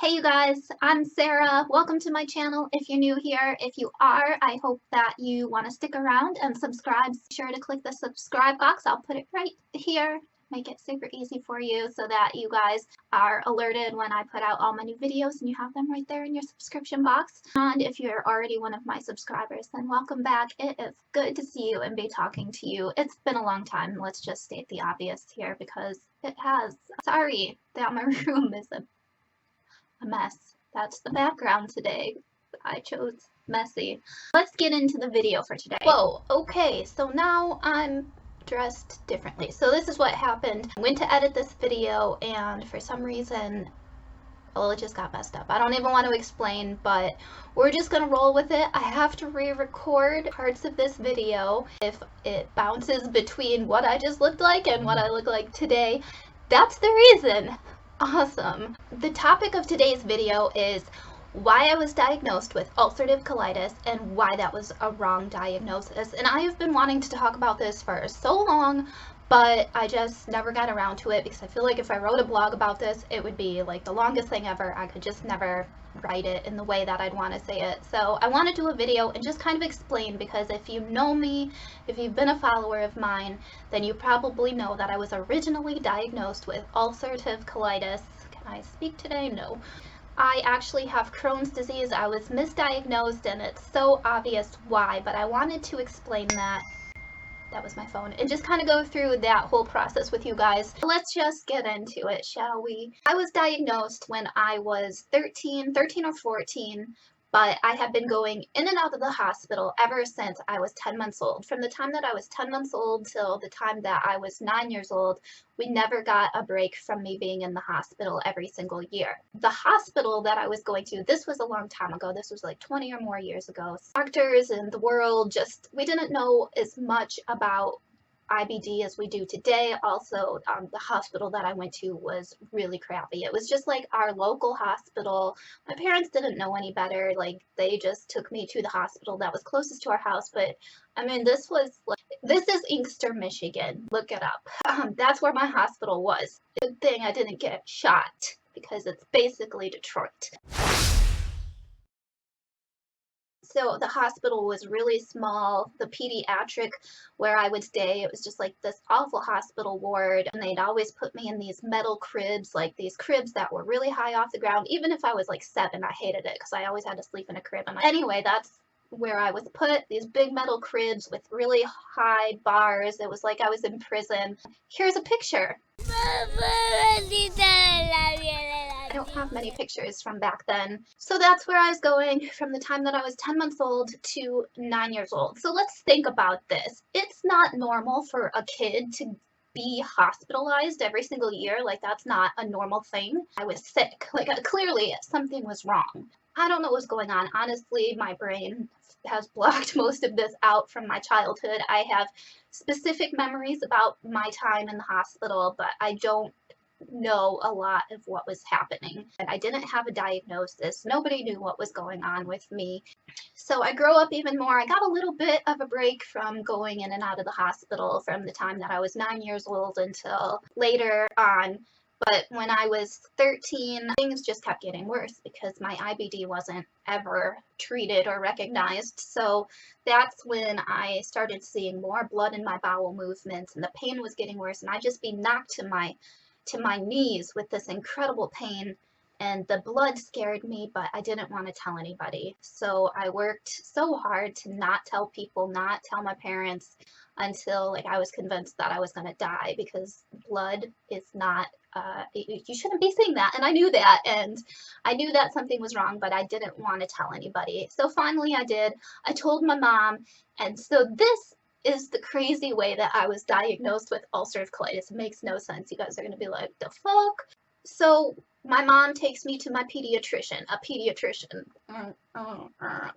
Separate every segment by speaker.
Speaker 1: Hey you guys, I'm Sarah. Welcome to my channel if you're new here. If you are, I hope that you want to stick around and subscribe. Be sure to click the subscribe box. I'll put it right here. Make it super easy for you so that you guys are alerted when I put out all my new videos and you have them right there in your subscription box. And if you're already one of my subscribers, then welcome back. It is good to see you and be talking to you. It's been a long time. Let's just state the obvious here because it has. Sorry that my room is a mess. That's the background today. I chose messy. Let's get into the video for today. Whoa, okay, so now I'm dressed differently. So this is what happened. I went to edit this video and for some reason, well, it just got messed up. I don't even want to explain, but we're just gonna roll with it. I have to re-record parts of this video. If it bounces between what I just looked like and what I look like today, that's the reason. Awesome. The topic of today's video is why I was diagnosed with ulcerative colitis and why that was a wrong diagnosis. And I have been wanting to talk about this for so long, but I just never got around to it because I feel like if I wrote a blog about this, it would be like the longest thing ever. I could just never write it in the way that I'd want to say it. So I want to do a video and just kind of explain, because if you know me, if you've been a follower of mine, then you probably know that I was originally diagnosed with ulcerative colitis. Can I speak today? No. I actually have Crohn's disease. I was misdiagnosed and it's so obvious why, but I wanted to explain that. That was my phone. And just kind of go through that whole process with you guys. Let's just get into it, shall we? I was diagnosed when I was 13 or 14, but I have been going in and out of the hospital ever since I was 10 months old. From the time that I was 10 months old till the time that I was 9 years old, we never got a break from me being in the hospital every single year. The hospital that I was going to, this was a long time ago. This was like 20 or more years ago. Doctors and the world we didn't know as much about IBD as we do today. Also, the hospital that I went to was really crappy. It was just like our local hospital. My parents didn't know any better. Like, they just took me to the hospital that was closest to our house. But I mean, this is Inkster, Michigan. Look it up. That's where my hospital was. Good thing I didn't get shot because it's basically Detroit. So the hospital was really small. The pediatric where I would stay, it was just like this awful hospital ward. And they'd always put me in these metal cribs, like these cribs that were really high off the ground. Even if I was like 7, I hated it because I always had to sleep in a crib. And anyway, that's where I was put, these big metal cribs with really high bars. It was like I was in prison. Here's a picture. I don't have many pictures from back then. So that's where I was going from the time that I was 10 months old to 9 years old. So let's think about this. It's not normal for a kid to be hospitalized every single year. Like, that's not a normal thing. I was sick. Like, clearly something was wrong. I don't know what was going on. Honestly, my brain has blocked most of this out from my childhood. I have specific memories about my time in the hospital, but I don't know a lot of what was happening. And I didn't have a diagnosis. Nobody knew what was going on with me. So I grew up even more. I got a little bit of a break from going in and out of the hospital from the time that I was 9 years old until later on. But when I was 13, things just kept getting worse because my IBD wasn't ever treated or recognized. So that's when I started seeing more blood in my bowel movements and the pain was getting worse. And I'd just be knocked to my knees with this incredible pain, and the blood scared me, but I didn't want to tell anybody. So I worked so hard to not tell people, not tell my parents, until like I was convinced that I was going to die, because blood is not you shouldn't be seeing that. And I knew that, and I knew that something was wrong, but I didn't want to tell anybody. So finally I did. I told my mom. And so this is the crazy way that I was diagnosed with ulcerative colitis. It makes no sense. You guys are going to be like, the fuck? So my mom takes me to my pediatrician. A pediatrician.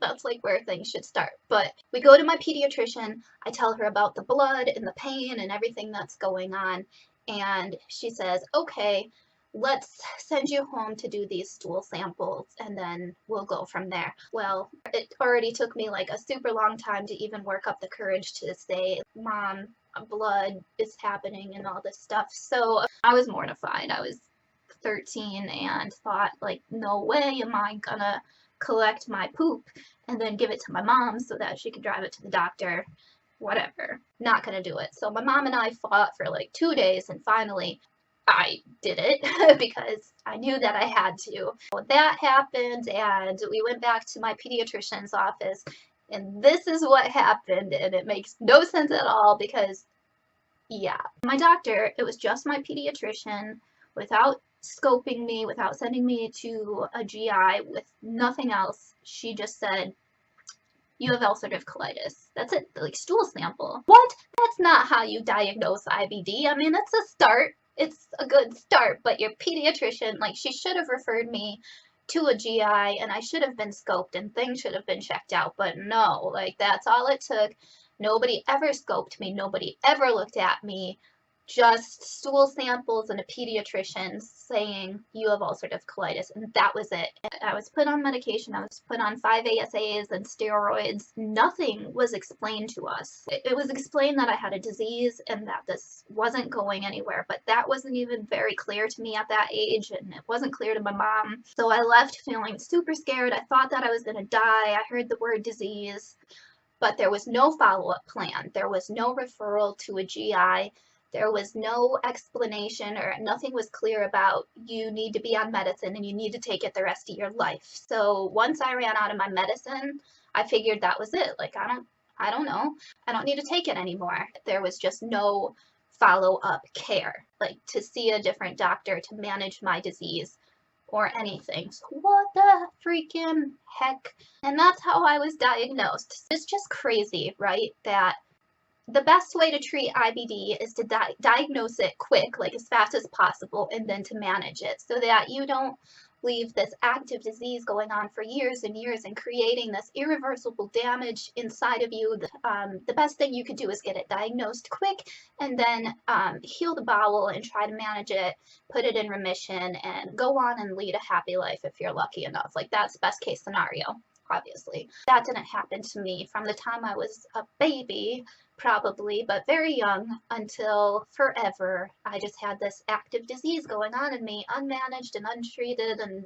Speaker 1: That's like where things should start. But we go to my pediatrician. I tell her about the blood and the pain and everything that's going on. And she says, okay, let's send you home to do these stool samples and then we'll go from there. Well, it already took me like a super long time to even work up the courage to say, Mom, blood is happening and all this stuff. So I was mortified. I was 13 and thought, like, no way am I gonna collect my poop and then give it to my mom so that she could drive it to the doctor. Whatever. Not gonna do it. So my mom and I fought for like 2 days, and finally I did it because I knew that I had to. Well, that happened, and we went back to my pediatrician's office, and this is what happened, and it makes no sense at all because, yeah. My doctor, it was just my pediatrician, without scoping me, without sending me to a GI, with nothing else. She just said, you have ulcerative colitis. That's it, like stool sample. What? That's not how you diagnose IBD. I mean, that's a start. It's a good start, but your pediatrician, like, she should have referred me to a GI, and I should have been scoped and things should have been checked out, but no, like, that's all it took. Nobody ever scoped me. Nobody ever looked at me. Just stool samples and a pediatrician saying you have ulcerative colitis, and that was it. I was put on medication. I was put on 5 ASAs and steroids. Nothing was explained to us. It was explained that I had a disease and that this wasn't going anywhere, but that wasn't even very clear to me at that age, and it wasn't clear to my mom. So I left feeling super scared. I thought that I was gonna die. I heard the word disease, but there was no follow-up plan. There was no referral to a GI. There was no explanation, or nothing was clear about, you need to be on medicine and you need to take it the rest of your life. So once I ran out of my medicine, I figured that was it. Like, I don't know. I don't need to take it anymore. There was just no follow-up care, like to see a different doctor to manage my disease or anything. So what the freaking heck? And that's how I was diagnosed. It's just crazy, right? That the best way to treat IBD is to diagnose it quick, like as fast as possible, and then to manage it so that you don't leave this active disease going on for years and years and creating this irreversible damage inside of you. The best thing you could do is get it diagnosed quick and then heal the bowel and try to manage it, put it in remission, and go on and lead a happy life if you're lucky enough. Like, that's best case scenario. Obviously, that didn't happen to me from the time I was a baby, probably, but very young, until forever. I just had this active disease going on in me, unmanaged and untreated, and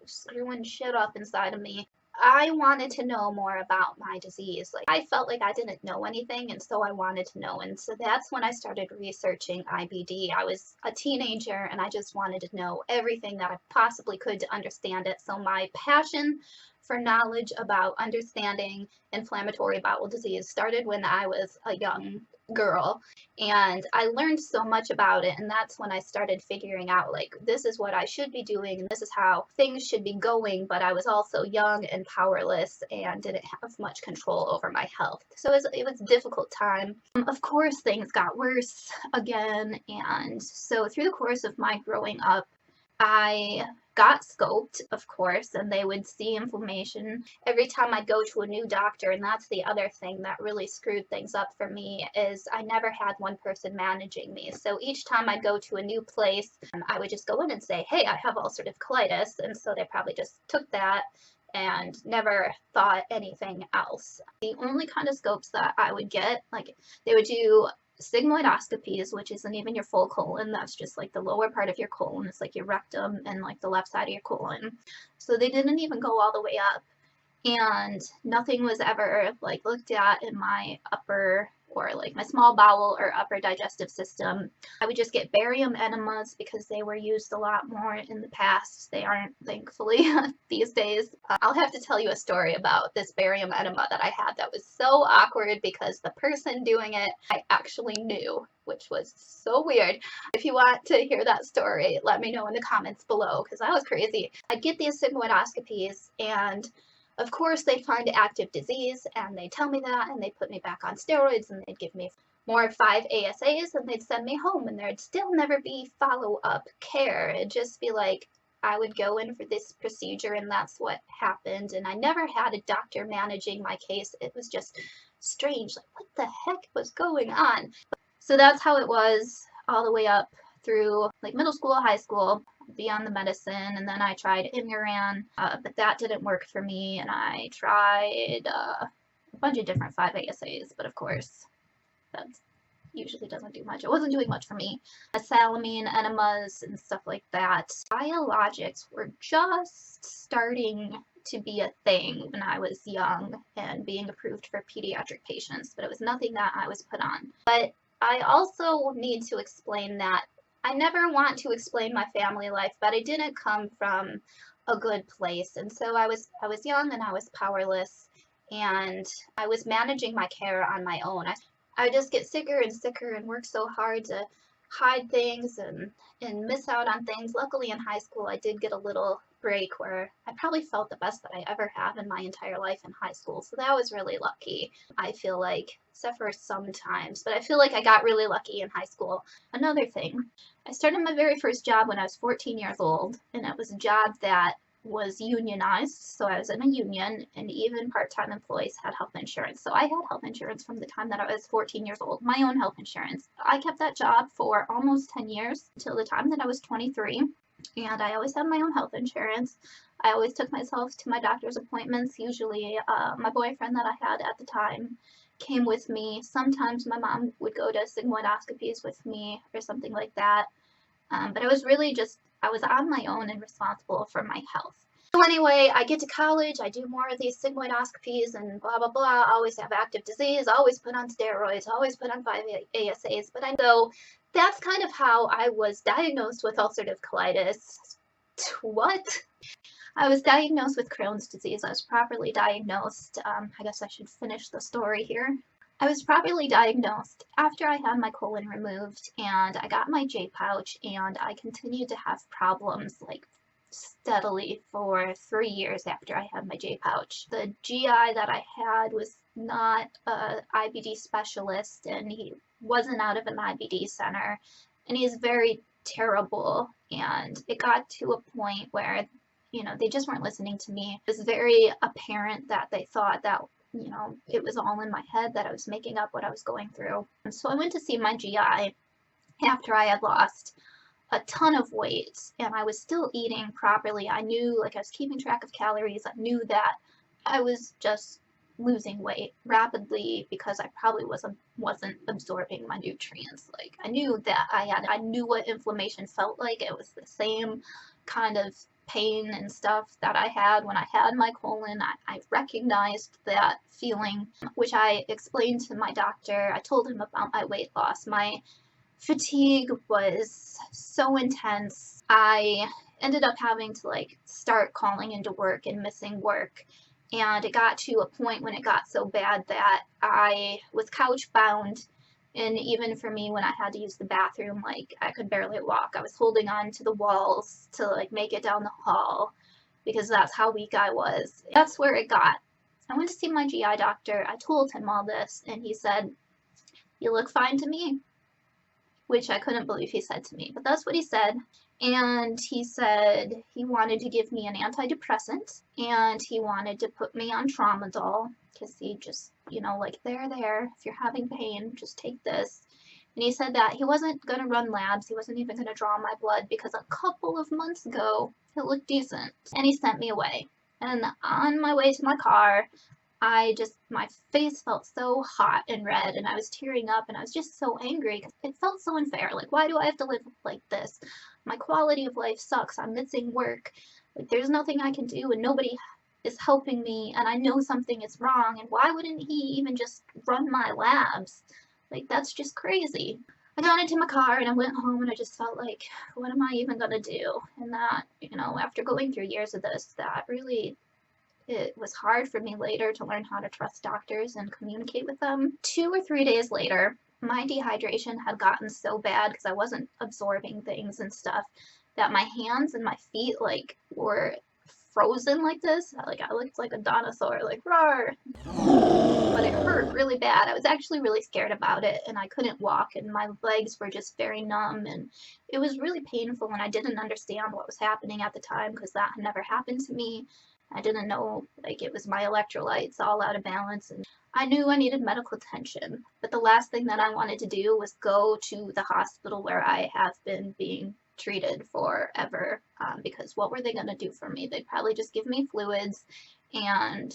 Speaker 1: screwing shit up inside of me. I wanted to know more about my disease. Like, I felt like I didn't know anything, and so I wanted to know. And so that's when I started researching IBD. I was a teenager, and I just wanted to know everything that I possibly could to understand it. So my passion for knowledge about understanding inflammatory bowel disease started when I was a young girl, and I learned so much about it, and that's when I started figuring out, like, this is what I should be doing and this is how things should be going. But I was also young and powerless and didn't have much control over my health, so it was a difficult time. Of course, things got worse again, and so through the course of my growing up, I got scoped, of course, and they would see inflammation every time I'd go to a new doctor. And that's the other thing that really screwed things up for me, is I never had one person managing me. So each time I'd go to a new place, I would just go in and say, hey, I have ulcerative colitis. And so they probably just took that and never thought anything else. The only kind of scopes that I would get, like, they would do sigmoidoscopies, which isn't even your full colon. That's just like the lower part of your colon. It's like your rectum and like the left side of your colon. So they didn't even go all the way up, and nothing was ever like looked at in my upper, or like my small bowel or upper digestive system. I would just get barium enemas because they were used a lot more in the past. They aren't, thankfully, these days. I'll have to tell you a story about this barium enema that I had that was so awkward because the person doing it I actually knew, which was so weird. If you want to hear that story, let me know in the comments below, because I was crazy. I'd get these sigmoidoscopies, and of course, they'd find active disease, and they'd tell me that, and they'd put me back on steroids, and they'd give me more 5 ASAs, and they'd send me home, and there'd still never be follow-up care. It'd just be like, I would go in for this procedure, and that's what happened, and I never had a doctor managing my case. It was just strange. Like, what the heck was going on? So that's how it was all the way up through like middle school, high school, be on the medicine, and then I tried Imuran, but that didn't work for me, and I tried a bunch of different 5 ASAs, but of course, that's usually doesn't do much. It wasn't doing much for me. Salamine enemas and stuff like that. Biologics were just starting to be a thing when I was young and being approved for pediatric patients, but it was nothing that I was put on. But I also need to explain that I never want to explain my family life, but I didn't come from a good place. And so I was young and I was powerless and I was managing my care on my own. I just get sicker and sicker and work so hard to hide things and miss out on things. Luckily in high school I did get a little break where I probably felt the best that I ever have in my entire life in high school. So that was really lucky. I feel like, except for sometimes, but I feel like I got really lucky in high school. Another thing, I started my very first job when I was 14 years old, and it was a job that was unionized, so I was in a union, and even part-time employees had health insurance. So I had health insurance from the time that I was 14 years old, my own health insurance. I kept that job for almost 10 years until the time that I was 23, and I always had my own health insurance. I always took myself to my doctor's appointments. Usually my boyfriend that I had at the time came with me. Sometimes my mom would go to sigmoidoscopies with me or something like that. But I was really just, I was on my own and responsible for my health. So anyway, I get to college, I do more of these sigmoidoscopies and blah, blah, blah, always have active disease, always put on steroids, always put on 5-ASAs. But I know that's kind of how I was diagnosed with ulcerative colitis. What? I was diagnosed with Crohn's disease. I was properly diagnosed. I guess I should finish the story here. I was properly diagnosed after I had my colon removed and I got my J pouch, and I continued to have problems like steadily for 3 years after I had my J pouch. The GI that I had was not a IBD specialist, and he wasn't out of an IBD center, and he's very terrible, and it got to a point where, you know, they just weren't listening to me. It was very apparent that they thought that, you know, it was all in my head, that I was making up what I was going through. And so I went to see my GI after I had lost a ton of weight and I was still eating properly. I knew, like, I was keeping track of calories. I knew that I was just losing weight rapidly because I probably wasn't absorbing my nutrients. Like, I knew that I knew what inflammation felt like. It was the same kind of pain and stuff that I had when I had my colon. I recognized that feeling, which I explained to my doctor. I told him about my weight loss. My fatigue was so intense. I ended up having to like start calling into work and missing work. And it got to a point when it got so bad that I was couch bound. And even for me, when I had to use the bathroom, like, I could barely walk. I was holding on to the walls to like make it down the hall because that's how weak I was. That's where it got. I went to see my GI doctor. I told him all this and he said, "You look fine to me," which I couldn't believe he said to me, but that's what he said. And he said he wanted to give me an antidepressant and he wanted to put me on tramadol because he just, you know, like, there, if you're having pain, just take this. And he said that he wasn't going to run labs, he wasn't even going to draw my blood because a couple of months ago it looked decent. And he sent me away. And on my way to my car, my face felt so hot and red and I was tearing up and I was just so angry because it felt so unfair. Like, why do I have to live like this? My quality of life sucks. I'm missing work. Like, there's nothing I can do and nobody is helping me and I know something is wrong, and why wouldn't he even just run my labs? Like, that's just crazy. I got into my car and I went home and I just felt like, what am I even gonna do? And that, you know, after going through years of this, that really, it was hard for me later to learn how to trust doctors and communicate with them. 2 or 3 days later, my dehydration had gotten so bad because I wasn't absorbing things and stuff that my hands and my feet, like, were frozen like this. Like, I looked like a dinosaur, like, roar. But it hurt really bad. I was actually really scared about it and I couldn't walk and my legs were just very numb and it was really painful and I didn't understand what was happening at the time because that had never happened to me. I didn't know, like, it was my electrolytes all out of balance, and I knew I needed medical attention. But the last thing that I wanted to do was go to the hospital where I have been being treated forever, because what were they going to do for me? They'd probably just give me fluids and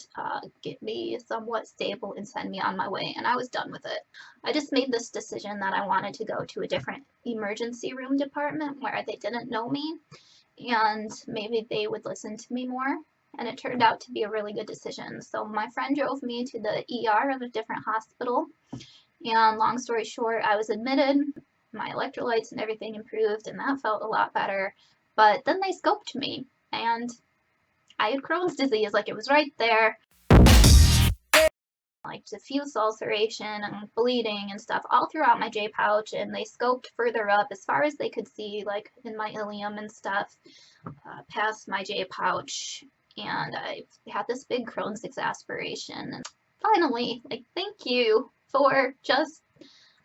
Speaker 1: get me somewhat stable and send me on my way, and I was done with it. I just made this decision that I wanted to go to a different emergency room department where they didn't know me, and maybe they would listen to me more, and it turned out to be a really good decision. So my friend drove me to the ER of a different hospital, and long story short, I was admitted, my electrolytes and everything improved, and that felt a lot better. But then they scoped me, and I had Crohn's disease, like it was right there. Like diffuse ulceration and bleeding and stuff all throughout my J pouch, and they scoped further up as far as they could see, like in my ileum and stuff, past my J pouch, and I had this big Crohn's exasperation. And finally, like, thank you for just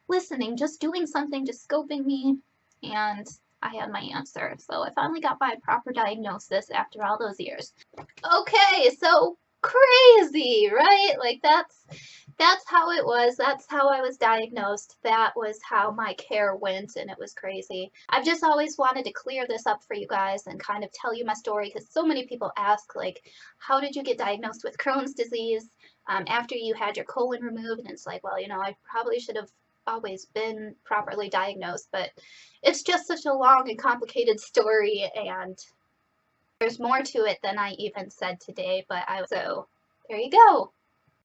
Speaker 1: listening, just doing something, just scoping me, and I had my answer. So I finally got my proper diagnosis after all those years. Okay, so crazy, right? Like that's how it was. That's how I was diagnosed. That was how my care went, and it was crazy. I've just always wanted to clear this up for you guys and kind of tell you my story, because so many people ask, like, how did you get diagnosed with Crohn's disease after you had your colon removed? And it's like, well, you know, I probably should have always been properly diagnosed, but it's just such a long and complicated story, and there's more to it than I even said today, so there you go.